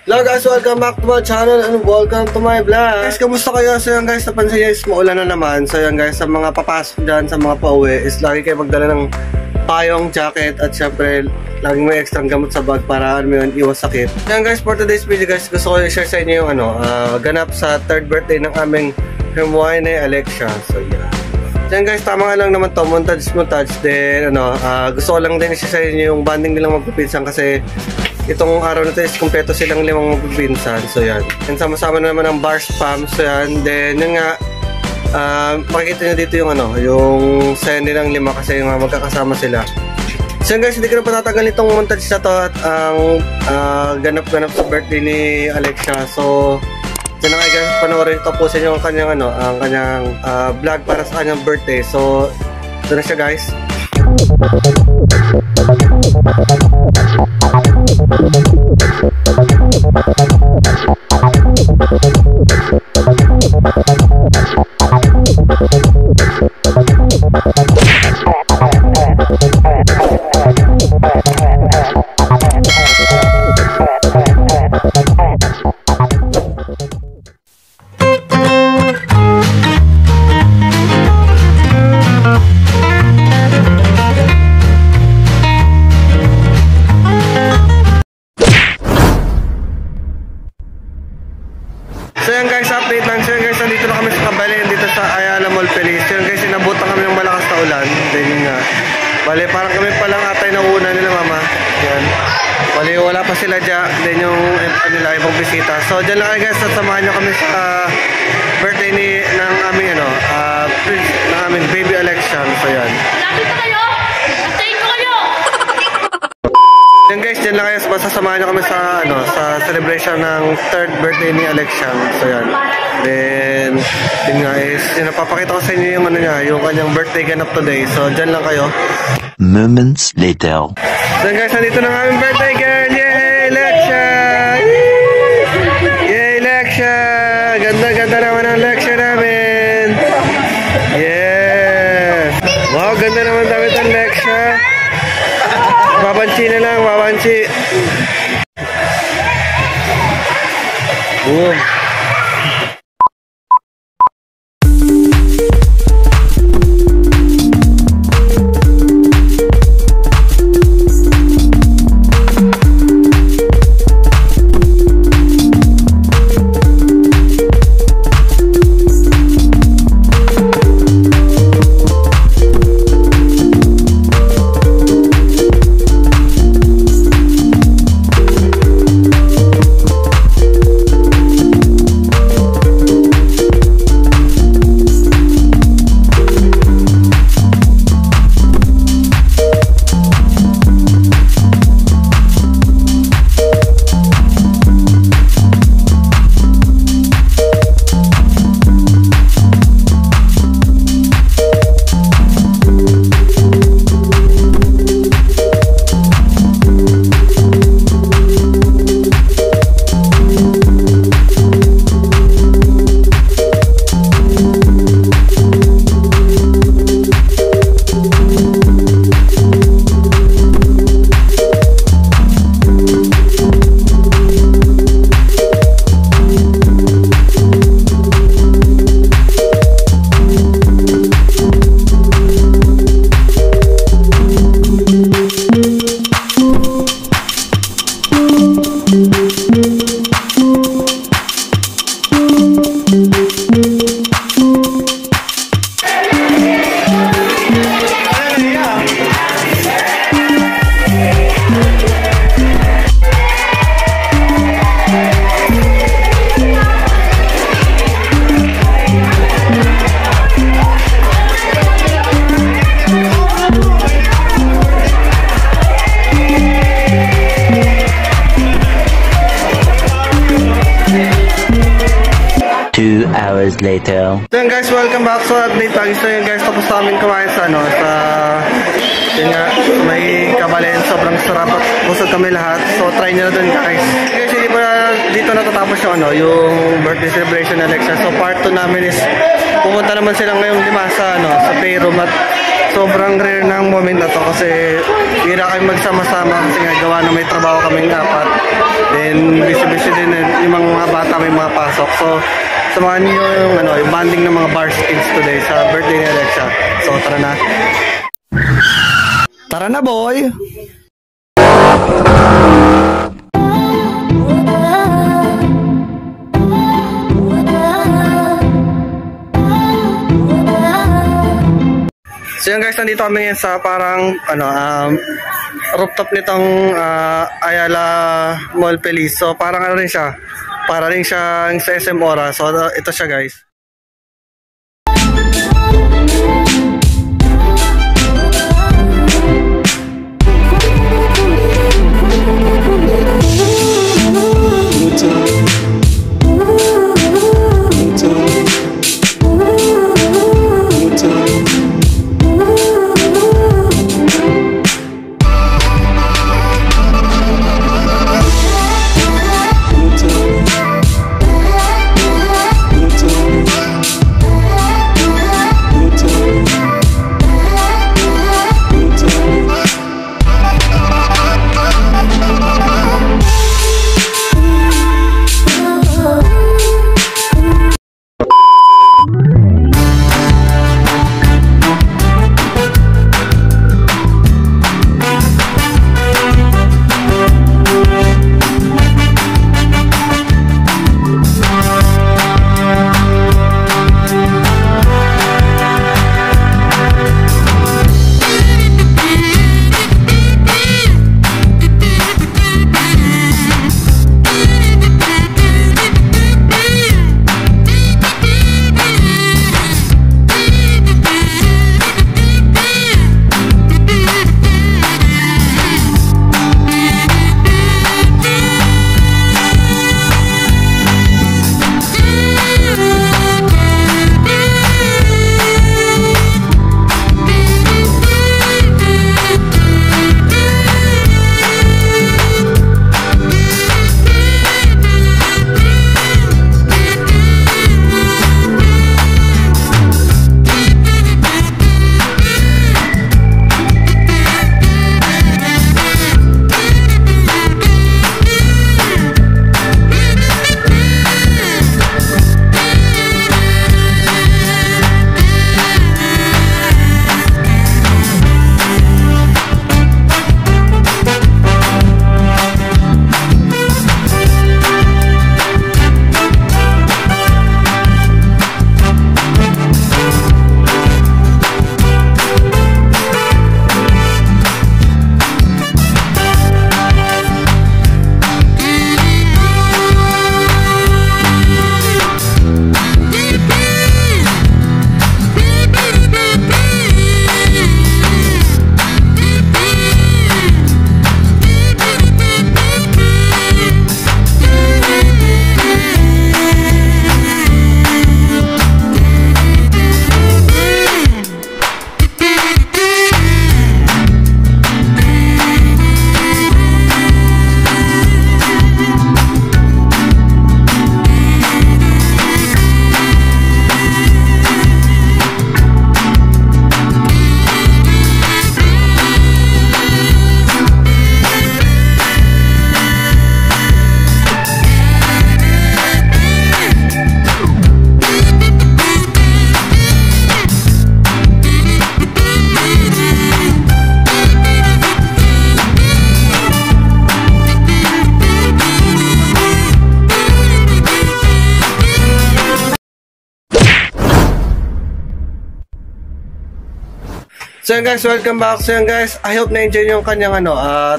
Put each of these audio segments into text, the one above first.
Hello guys, welcome back to my channel and welcome to my vlog. Guys, kamusta kayo? So yan guys, napansin nyo is maulan na naman. So yan guys, sa mga papasok dyan, sa mga pauwi is lagi kayo magdala ng payong, jacket at syempre laging may extra gamot sa bag para iwas sakit. So yan guys, for today's video guys, gusto ko i-share sa inyo yung ganap sa 3rd birthday ng aming Hermione Alexia. So yan. So yan guys, tama nga lang naman to, montage. Then gusto ko lang din i-share sa inyo yung banding nilang magpipinsan kasi itong araw na ito is kumpleto silang 5 magpipinsan. So yan. And sama-sama na naman ang bar spam. So yan. Then yun nga, makikita nyo dito yung yung saya nilang 5 kasi yung magkakasama sila. So yan guys, hindi ko na patatagal itong montage na to at ang ganap-ganap sa birthday ni Alexia. So dyan na kayo guys, panoorin, tapusin nyo ang kanyang vlog para sa kanyang birthday. So ito na siya guys. So yan guys, update lang. So yan guys, nandito na kami sa Kabalin, dito sa Ayala Mall Feliz. So yan guys, inabutan kami ng malakas na ulan. Then yun nga, bali parang kami palang atay na una nila mama. Yan. Bali wala pa sila dyan. Then yung nila ibang bisita. So dyan lang guys, at samahan nyo kami sa birthday ng aming prince, ng aming baby Alexia. So yan. Lapit na kayo! Antayin ko kayo! Yan guys, dyan lang kayo, masasamahan nyo kami sa celebration ng 3rd birthday ni Alexia. So yan. Then yun nga is, napapakita ko sa inyo yung yung kanyang birthday ganap today. So dyan lang kayo. Moments later. So guys, nandito na ang aming birthday girl. Yay, Alexia! Yay, Alexia! Ganda-ganda naman ang Alexia namin. Yes! Wow, ganda naman damit ang Alexia. Babanchi na lang, babanchi. Boom. Hours later. So yun guys, welcome back sa update lagi. So yun guys, tapos namin kumain sa yun nga, may Kabalin, sobrang sarap at busog kami lahat. So try nyo na dun guys. Guys, hindi pa dito natatapos yung birthday celebration ni Alexia. So part 2 namin is pumunta naman sila ngayong 5 sa playroom at sobrang rare ng moment na to kasi bira kami magsama-sama kasi nga gawa na may trabaho kaming apat. Then busy busy din yung mga bata may mga pasok. So, samahan niyo yung banding ng mga bar skins today sa birthday ni Alexia. So, tara na. Tara na, boy! So yun guys, nandito kami ngayon sa parang rooftop nitong Ayala Mall Feliz. So parang rin siya, para rin siya sa SM Ora. So ito siya guys. So yun guys, welcome back. So yun guys, I hope na-enjoy yung kanyang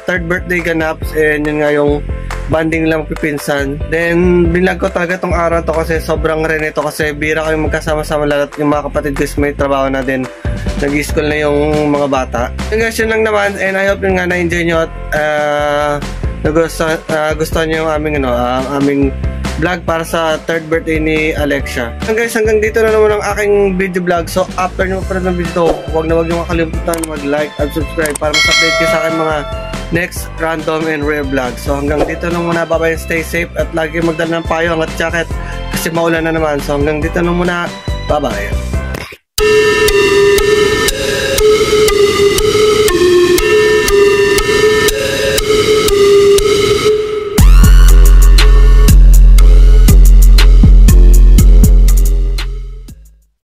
third birthday ganaps, and yun nga yung banding lang pipinsan. Then binlag ko talaga tong araw to kasi sobrang rin ito, kasi bira kami magkasama-sama lahat yung mga kapatid ko is may trabaho na din. Nag-school na yung mga bata. Yun guys, yun lang naman, and I hope yun nga na-enjoy nyo at gustuhan nyo yung aming vlog para sa third birthday ni Alexia. Guys, hanggang dito na naman ang aking video vlog. So after nyo pa ng video, huwag na huwag nyo makalimutan mag-like at subscribe para mas-update kayo sa akin mga next random and rare vlog. So hanggang dito na muna, bye-bye, stay safe at lagi magdala ng payong at jacket kasi maulan na naman. So hanggang dito na muna, bye-bye.